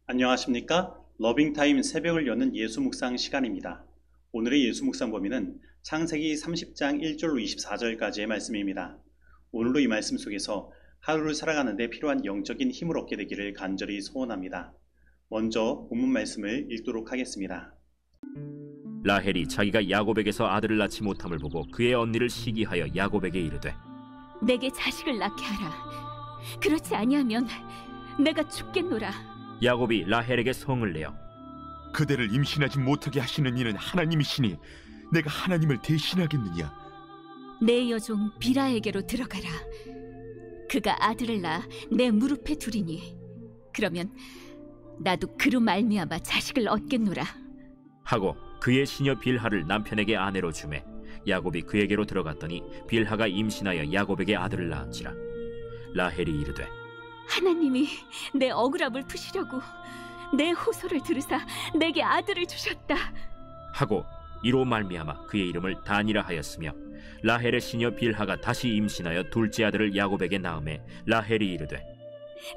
안녕하십니까? 러빙타임 새벽을 여는 예수 묵상 시간입니다. 오늘의 예수 묵상 범위는 창세기 30장 1절로 24절까지의 말씀입니다. 오늘도 이 말씀 속에서 하루를 살아가는 데 필요한 영적인 힘을 얻게 되기를 간절히 소원합니다. 먼저 본문 말씀을 읽도록 하겠습니다. 라헬이 자기가 야곱에게서 아들을 낳지 못함을 보고 그의 언니를 시기하여 야곱에게 이르되 내게 자식을 낳게 하라. 그렇지 아니하면 내가 죽겠노라. 야곱이 라헬에게 성을 내어 그대를 임신하지 못하게 하시는 이는 하나님이시니 내가 하나님을 대신하겠느냐. 내 여종 비라에게로 들어가라. 그가 아들을 낳아 내 무릎에 두리니 그러면 나도 그로 말미암아 자식을 얻겠노라 하고 그의 시녀 빌하를 남편에게 아내로 주매 야곱이 그에게로 들어갔더니 빌하가 임신하여 야곱에게 아들을 낳은지라. 라헬이 이르되 하나님이 내 억울함을 푸시려고 내 호소를 들으사 내게 아들을 주셨다 하고 이로 말미암아 그의 이름을 단이라 하였으며 라헬의 시녀 빌하가 다시 임신하여 둘째 아들을 야곱에게 낳음에 라헬이 이르되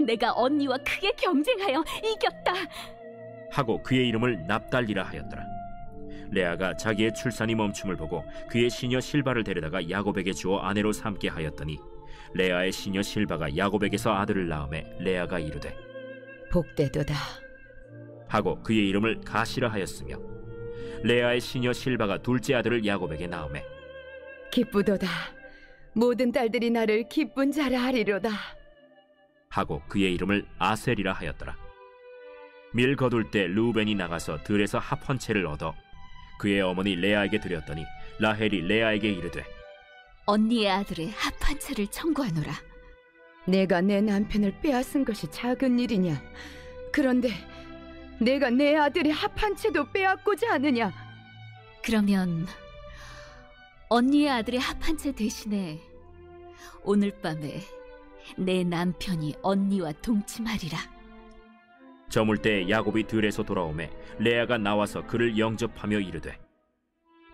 내가 언니와 크게 경쟁하여 이겼다 하고 그의 이름을 납달리라 하였더라. 레아가 자기의 출산이 멈춤을 보고 그의 시녀 실바를 데려다가 야곱에게 주어 아내로 삼게 하였더니 레아의 시녀 실바가 야곱에게서 아들을 낳음에 레아가 이르되 복되도다 하고 그의 이름을 가시라 하였으며 레아의 시녀 실바가 둘째 아들을 야곱에게 낳음에 기쁘도다 모든 딸들이 나를 기쁜 자라 하리로다 하고 그의 이름을 아셀이라 하였더라. 밀 거둘 때 르우벤이 나가서 들에서 합 한 채를 얻어 그의 어머니 레아에게 드렸더니 라헬이 레아에게 이르되 언니의 아들의 합 한 채를 청구하노라. 내가 내 남편을 빼앗은 것이 작은 일이냐. 그런데 내가 내 아들의 합 한 채도 빼앗고자 하느냐. 그러면 언니의 아들의 합 한 채 대신에 오늘 밤에 내 남편이 언니와 동침하리라. 저물 때 야곱이 들에서 돌아오매 레아가 나와서 그를 영접하며 이르되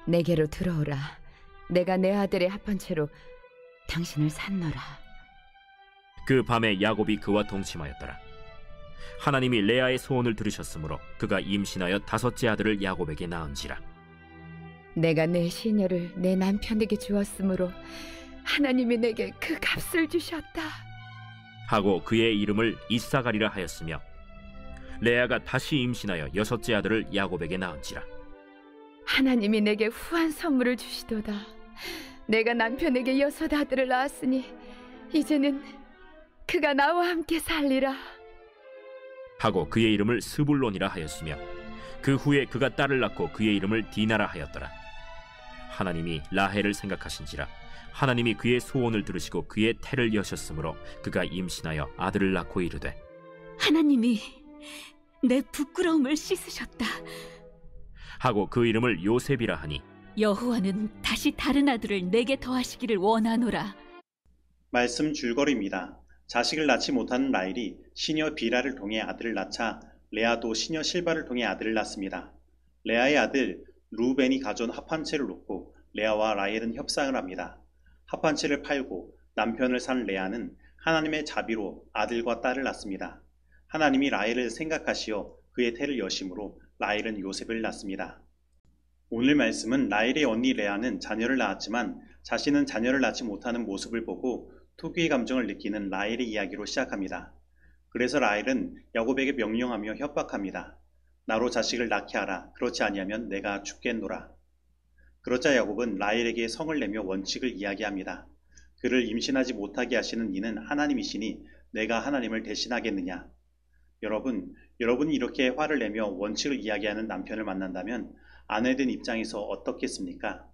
내게로 들어오라. 내가 내 아들의 합 한 채로 당신을 산노라. 그 밤에 야곱이 그와 동침하였더라. 하나님이 레아의 소원을 들으셨으므로 그가 임신하여 다섯째 아들을 야곱에게 낳은지라. 내가 내 시녀를 내 남편에게 주었으므로 하나님이 내게 그 값을 주셨다 하고 그의 이름을 이사가리라 하였으며 레아가 다시 임신하여 여섯째 아들을 야곱에게 낳은지라. 하나님이 내게 후한 선물을 주시도다. 내가 남편에게 여섯 아들을 낳았으니 이제는 그가 나와 함께 살리라. 하고 그의 이름을 스불론이라 하였으며 그 후에 그가 딸을 낳고 그의 이름을 디나라 하였더라. 하나님이 라헬을 생각하신지라. 하나님이 그의 소원을 들으시고 그의 태를 여셨으므로 그가 임신하여 아들을 낳고 이르되 하나님이 내 부끄러움을 씻으셨다 하고 그 이름을 요셉이라 하니 여호와는 다시 다른 아들을 내게 더하시기를 원하노라. 말씀 줄거리입니다. 자식을 낳지 못하는 라헬이 시녀 비라를 통해 아들을 낳자 레아도 시녀 실바를 통해 아들을 낳습니다. 레아의 아들 르우벤이 가져온 합 한 채를 놓고 레아와 라헬은 협상을 합니다. 합 한 채를 팔고 남편을 산 레아는 하나님의 자비로 아들과 딸을 낳습니다. 하나님이 라헬을 생각하시어 그의 태를 여심으로 라헬은 요셉을 낳습니다. 오늘 말씀은 라헬의 언니 레아는 자녀를 낳았지만 자신은 자녀를 낳지 못하는 모습을 보고 투기의 감정을 느끼는 라헬의 이야기로 시작합니다. 그래서 라헬은 야곱에게 명령하며 협박합니다. 나로 자식을 낳게 하라. 그렇지 아니하면 내가 죽겠노라. 그러자 야곱은 라헬에게 성을 내며 원칙을 이야기합니다. 그를 임신하지 못하게 하시는 이는 하나님이시니 내가 하나님을 대신하겠느냐? 여러분이 이렇게 화를 내며 원칙을 이야기하는 남편을 만난다면 아내된 입장에서 어떻겠습니까?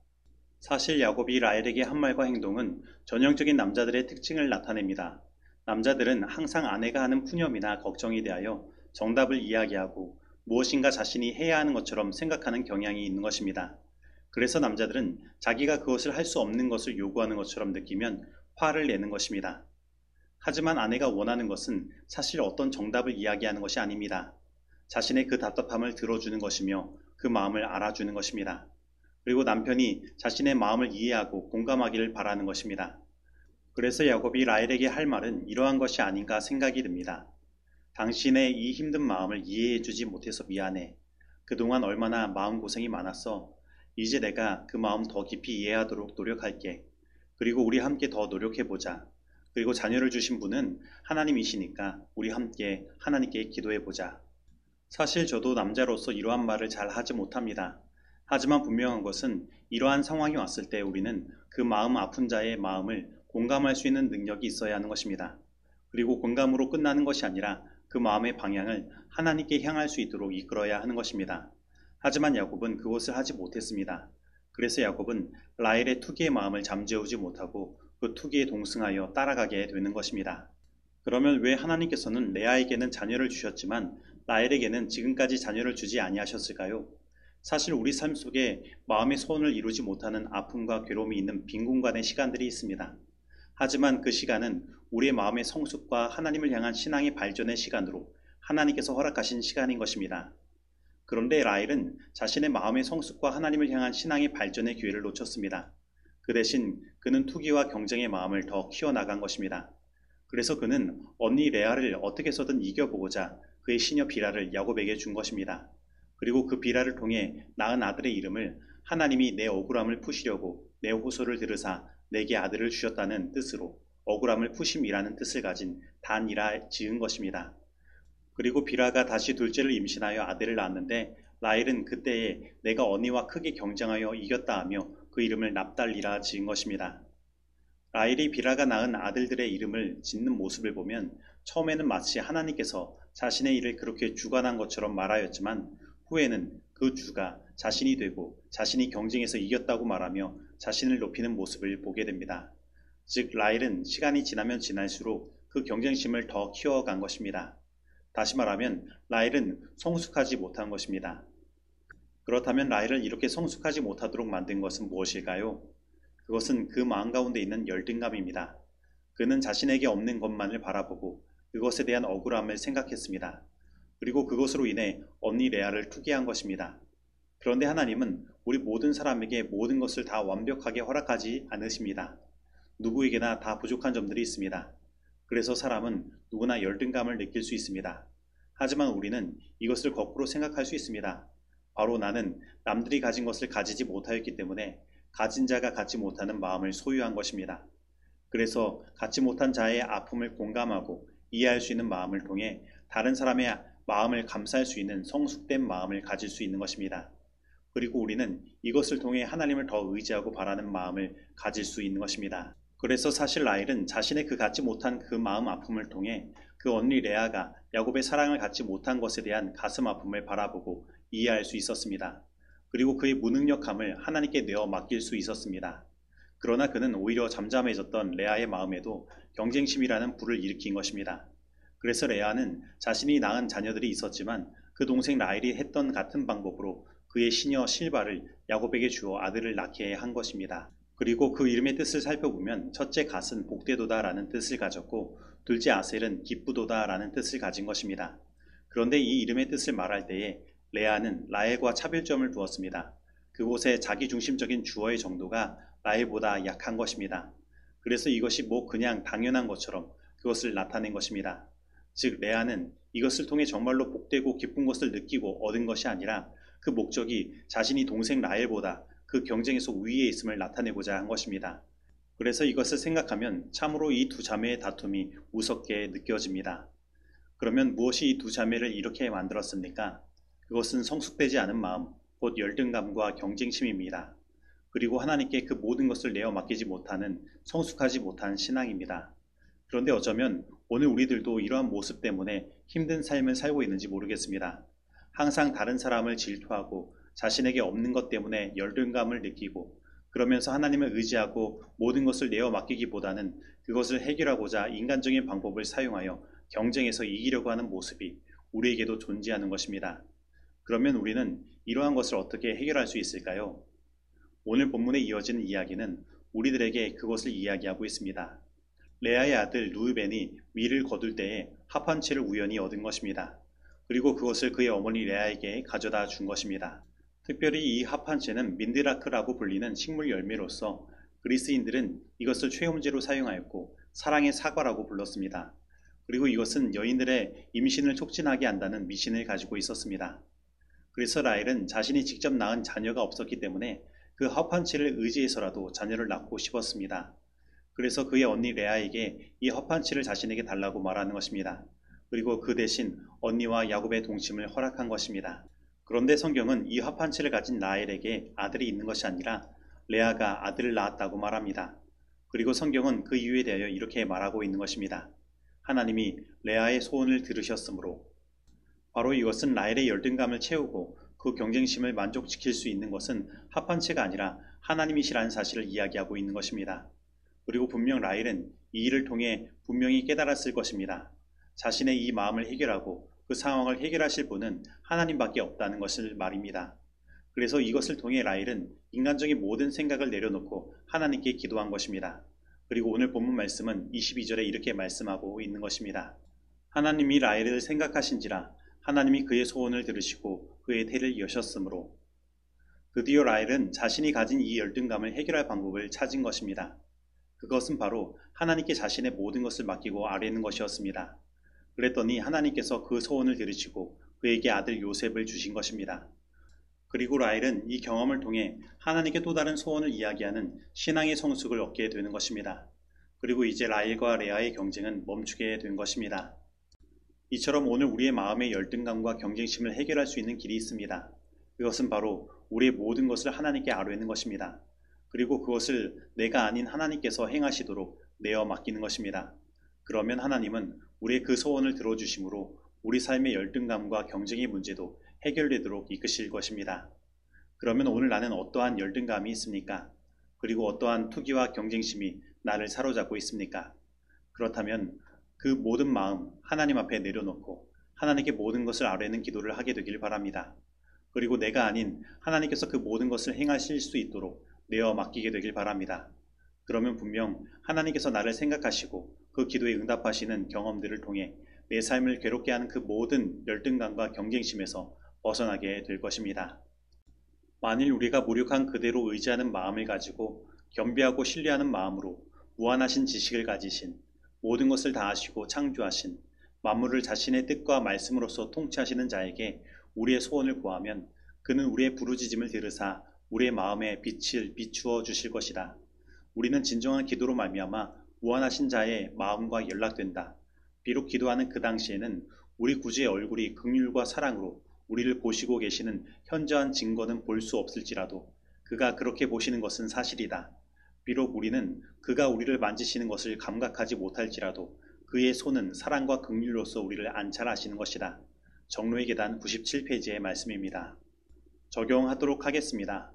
사실 야곱이 라헬에게 한 말과 행동은 전형적인 남자들의 특징을 나타냅니다. 남자들은 항상 아내가 하는 푸념이나 걱정에 대하여 정답을 이야기하고 무엇인가 자신이 해야 하는 것처럼 생각하는 경향이 있는 것입니다. 그래서 남자들은 자기가 그것을 할 수 없는 것을 요구하는 것처럼 느끼면 화를 내는 것입니다. 하지만 아내가 원하는 것은 사실 어떤 정답을 이야기하는 것이 아닙니다. 자신의 그 답답함을 들어주는 것이며 그 마음을 알아주는 것입니다. 그리고 남편이 자신의 마음을 이해하고 공감하기를 바라는 것입니다. 그래서 야곱이 라헬에게 할 말은 이러한 것이 아닌가 생각이 듭니다. 당신의 이 힘든 마음을 이해해주지 못해서 미안해. 그동안 얼마나 마음고생이 많았어. 이제 내가 그 마음 더 깊이 이해하도록 노력할게. 그리고 우리 함께 더 노력해보자. 그리고 자녀를 주신 분은 하나님이시니까 우리 함께 하나님께 기도해보자. 사실 저도 남자로서 이러한 말을 잘 하지 못합니다. 하지만 분명한 것은 이러한 상황이 왔을 때 우리는 그 마음 아픈 자의 마음을 공감할 수 있는 능력이 있어야 하는 것입니다. 그리고 공감으로 끝나는 것이 아니라 그 마음의 방향을 하나님께 향할 수 있도록 이끌어야 하는 것입니다. 하지만 야곱은 그것을 하지 못했습니다. 그래서 야곱은 라헬의 투기의 마음을 잠재우지 못하고 그 투기에 동승하여 따라가게 되는 것입니다. 그러면 왜 하나님께서는 레아에게는 자녀를 주셨지만 라헬에게는 지금까지 자녀를 주지 아니하셨을까요? 사실 우리 삶 속에 마음의 소원을 이루지 못하는 아픔과 괴로움이 있는 빈 공간의 시간들이 있습니다. 하지만 그 시간은 우리의 마음의 성숙과 하나님을 향한 신앙의 발전의 시간으로 하나님께서 허락하신 시간인 것입니다. 그런데 라헬은 자신의 마음의 성숙과 하나님을 향한 신앙의 발전의 기회를 놓쳤습니다. 그 대신 그는 투기와 경쟁의 마음을 더 키워나간 것입니다. 그래서 그는 언니 레아를 어떻게 해서든 이겨보고자 그의 시녀 비라를 야곱에게 준 것입니다. 그리고 그 비라를 통해 낳은 아들의 이름을 하나님이 내 억울함을 푸시려고 내 호소를 들으사 내게 아들을 주셨다는 뜻으로 억울함을 푸심이라는 뜻을 가진 단이라 지은 것입니다. 그리고 비라가 다시 둘째를 임신하여 아들을 낳았는데 라헬은 그때에 내가 언니와 크게 경쟁하여 이겼다 하며 그 이름을 납달리라 지은 것입니다. 라헬이 비라가 낳은 아들들의 이름을 짓는 모습을 보면 처음에는 마치 하나님께서 자신의 일을 그렇게 주관한 것처럼 말하였지만 후에는 그 주가 자신이 되고 자신이 경쟁에서 이겼다고 말하며 자신을 높이는 모습을 보게 됩니다. 즉 라헬은 시간이 지나면 지날수록 그 경쟁심을 더 키워간 것입니다. 다시 말하면 라헬은 성숙하지 못한 것입니다. 그렇다면 라헬을 이렇게 성숙하지 못하도록 만든 것은 무엇일까요? 그것은 그 마음 가운데 있는 열등감입니다. 그는 자신에게 없는 것만을 바라보고 그것에 대한 억울함을 생각했습니다. 그리고 그것으로 인해 언니 레아를 투기한 것입니다. 그런데 하나님은 우리 모든 사람에게 모든 것을 다 완벽하게 허락하지 않으십니다. 누구에게나 다 부족한 점들이 있습니다. 그래서 사람은 누구나 열등감을 느낄 수 있습니다. 하지만 우리는 이것을 거꾸로 생각할 수 있습니다. 바로 나는 남들이 가진 것을 가지지 못하였기 때문에 가진 자가 갖지 못하는 마음을 소유한 것입니다. 그래서 갖지 못한 자의 아픔을 공감하고 이해할 수 있는 마음을 통해 다른 사람의 마음을 감사할 수 있는 성숙된 마음을 가질 수 있는 것입니다. 그리고 우리는 이것을 통해 하나님을 더 의지하고 바라는 마음을 가질 수 있는 것입니다. 그래서 사실 라헬은 자신의 그 갖지 못한 그 마음 아픔을 통해 그 언니 레아가 야곱의 사랑을 갖지 못한 것에 대한 가슴 아픔을 바라보고 이해할 수 있었습니다. 그리고 그의 무능력함을 하나님께 내어 맡길 수 있었습니다. 그러나 그는 오히려 잠잠해졌던 레아의 마음에도 경쟁심이라는 불을 일으킨 것입니다. 그래서 레아는 자신이 낳은 자녀들이 있었지만 그 동생 라헬이 했던 같은 방법으로 그의 시녀 실바를 야곱에게 주어 아들을 낳게 한 것입니다. 그리고 그 이름의 뜻을 살펴보면 첫째 갓은 복되도다 라는 뜻을 가졌고 둘째 아셀은 기쁘도다 라는 뜻을 가진 것입니다. 그런데 이 이름의 뜻을 말할 때에 레아는 라헬과 차별점을 두었습니다. 그곳에 자기중심적인 주어의 정도가 라헬보다 약한 것입니다. 그래서 이것이 그냥 당연한 것처럼 그것을 나타낸 것입니다. 즉 레아는 이것을 통해 정말로 복되고 기쁜 것을 느끼고 얻은 것이 아니라 그 목적이 자신이 동생 라헬보다 그 경쟁에서 우위에 있음을 나타내고자 한 것입니다. 그래서 이것을 생각하면 참으로 이 두 자매의 다툼이 무섭게 느껴집니다. 그러면 무엇이 이 두 자매를 이렇게 만들었습니까? 그것은 성숙되지 않은 마음, 곧 열등감과 경쟁심입니다. 그리고 하나님께 그 모든 것을 내어 맡기지 못하는 성숙하지 못한 신앙입니다. 그런데 어쩌면 오늘 우리들도 이러한 모습 때문에 힘든 삶을 살고 있는지 모르겠습니다. 항상 다른 사람을 질투하고 자신에게 없는 것 때문에 열등감을 느끼고 그러면서 하나님을 의지하고 모든 것을 내어 맡기기보다는 그것을 해결하고자 인간적인 방법을 사용하여 경쟁해서 이기려고 하는 모습이 우리에게도 존재하는 것입니다. 그러면 우리는 이러한 것을 어떻게 해결할 수 있을까요? 오늘 본문에 이어지는 이야기는 우리들에게 그것을 이야기하고 있습니다. 레아의 아들 루벤이 밀을 거둘 때에 합 한 채를 우연히 얻은 것입니다. 그리고 그것을 그의 어머니 레아에게 가져다 준 것입니다. 특별히 이 합 한 채는 민드라크라고 불리는 식물 열매로서 그리스인들은 이것을 최음제로 사용하였고 사랑의 사과라고 불렀습니다. 그리고 이것은 여인들의 임신을 촉진하게 한다는 미신을 가지고 있었습니다. 그래서 라헬은 자신이 직접 낳은 자녀가 없었기 때문에 그 합 한 채를 의지해서라도 자녀를 낳고 싶었습니다. 그래서 그의 언니 레아에게 이 합 한 채를 자신에게 달라고 말하는 것입니다. 그리고 그 대신 언니와 야곱의 동침을 허락한 것입니다. 그런데 성경은 이 합 한 채를 가진 라헬에게 아들이 있는 것이 아니라 레아가 아들을 낳았다고 말합니다. 그리고 성경은 그 이유에 대하여 이렇게 말하고 있는 것입니다. 하나님이 레아의 소원을 들으셨으므로. 바로 이것은 라헬의 열등감을 채우고 그 경쟁심을 만족시킬 수 있는 것은 합 한 채가 아니라 하나님이시라는 사실을 이야기하고 있는 것입니다. 그리고 분명 라헬은 이 일을 통해 분명히 깨달았을 것입니다. 자신의 이 마음을 해결하고 그 상황을 해결하실 분은 하나님밖에 없다는 것을 말입니다. 그래서 이것을 통해 라헬은 인간적인 모든 생각을 내려놓고 하나님께 기도한 것입니다. 그리고 오늘 본문 말씀은 22절에 이렇게 말씀하고 있는 것입니다. 하나님이 라헬을 생각하신지라 하나님이 그의 소원을 들으시고 그의 태를 여셨으므로. 드디어 라헬은 자신이 가진 이 열등감을 해결할 방법을 찾은 것입니다. 그것은 바로 하나님께 자신의 모든 것을 맡기고 아뢰는 것이었습니다. 그랬더니 하나님께서 그 소원을 들으시고 그에게 아들 요셉을 주신 것입니다. 그리고 라헬은 이 경험을 통해 하나님께 또 다른 소원을 이야기하는 신앙의 성숙을 얻게 되는 것입니다. 그리고 이제 라헬과 레아의 경쟁은 멈추게 된 것입니다. 이처럼 오늘 우리의 마음의 열등감과 경쟁심을 해결할 수 있는 길이 있습니다. 그것은 바로 우리의 모든 것을 하나님께 아뢰는 것입니다. 그리고 그것을 내가 아닌 하나님께서 행하시도록 내어 맡기는 것입니다. 그러면 하나님은 우리의 그 소원을 들어주심으로 우리 삶의 열등감과 경쟁의 문제도 해결되도록 이끄실 것입니다. 그러면 오늘 나는 어떠한 열등감이 있습니까? 그리고 어떠한 투기와 경쟁심이 나를 사로잡고 있습니까? 그렇다면 그 모든 마음 하나님 앞에 내려놓고 하나님께 모든 것을 아뢰는 기도를 하게 되길 바랍니다. 그리고 내가 아닌 하나님께서 그 모든 것을 행하실 수 있도록 내어 맡기게 되길 바랍니다. 그러면 분명 하나님께서 나를 생각하시고 그 기도에 응답하시는 경험들을 통해 내 삶을 괴롭게 하는 그 모든 열등감과 경쟁심에서 벗어나게 될 것입니다. 만일 우리가 무력한 그대로 의지하는 마음을 가지고 겸비하고 신뢰하는 마음으로 무한하신 지식을 가지신 모든 것을 다 아시고 창조하신 만물을 자신의 뜻과 말씀으로서 통치하시는 자에게 우리의 소원을 구하면 그는 우리의 부르짖음을 들으사 우리의 마음에 빛을 비추어 주실 것이다. 우리는 진정한 기도로 말미암아 무한하신 자의 마음과 연락된다. 비록 기도하는 그 당시에는 우리 구주의 얼굴이 긍휼과 사랑으로 우리를 보시고 계시는 현저한 증거는 볼 수 없을지라도 그가 그렇게 보시는 것은 사실이다. 비록 우리는 그가 우리를 만지시는 것을 감각하지 못할지라도 그의 손은 사랑과 긍휼로서 우리를 안찰하시는 것이다. 정로의 계단 97페이지의 말씀입니다. 적용하도록 하겠습니다.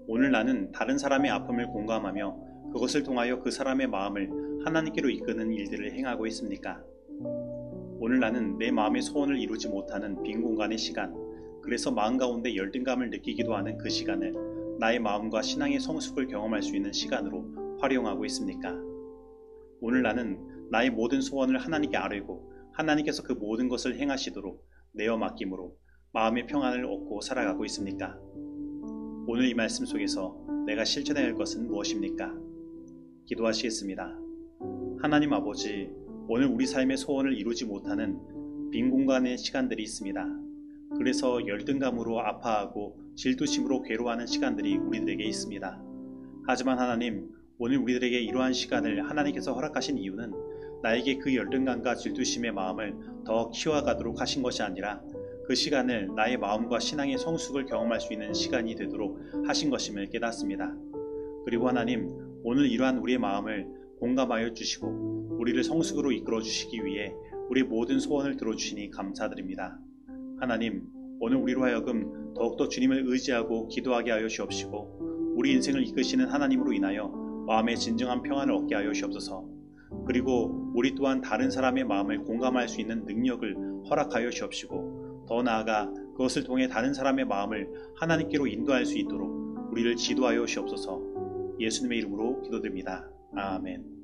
오늘 나는 다른 사람의 아픔을 공감하며 그것을 통하여 그 사람의 마음을 하나님께로 이끄는 일들을 행하고 있습니까? 오늘 나는 내 마음의 소원을 이루지 못하는 빈 공간의 시간, 그래서 마음 가운데 열등감을 느끼기도 하는 그 시간을 나의 마음과 신앙의 성숙을 경험할 수 있는 시간으로 활용하고 있습니까? 오늘 나는 나의 모든 소원을 하나님께 아뢰고 하나님께서 그 모든 것을 행하시도록 내어 맡김으로 마음의 평안을 얻고 살아가고 있습니까? 오늘 이 말씀 속에서 내가 실천해야 할 것은 무엇입니까? 기도하시겠습니다. 하나님 아버지, 오늘 우리 삶의 소원을 이루지 못하는 빈 공간의 시간들이 있습니다. 그래서 열등감으로 아파하고 질투심으로 괴로워하는 시간들이 우리들에게 있습니다. 하지만 하나님, 오늘 우리들에게 이러한 시간을 하나님께서 허락하신 이유는 나에게 그 열등감과 질투심의 마음을 더 키워가도록 하신 것이 아니라 그 시간을 나의 마음과 신앙의 성숙을 경험할 수 있는 시간이 되도록 하신 것임을 깨닫습니다. 그리고 하나님, 오늘 이러한 우리의 마음을 공감하여 주시고 우리를 성숙으로 이끌어 주시기 위해 우리 모든 소원을 들어주시니 감사드립니다. 하나님, 오늘 우리로 하여금 더욱더 주님을 의지하고 기도하게 하여 주옵시고 우리 인생을 이끄시는 하나님으로 인하여 마음의 진정한 평안을 얻게 하여 주옵소서. 그리고 우리 또한 다른 사람의 마음을 공감할 수 있는 능력을 허락하여 주옵시고 더 나아가 그것을 통해 다른 사람의 마음을 하나님께로 인도할 수 있도록 우리를 지도하여 주옵소서. 예수님의 이름으로 기도드립니다. 아멘.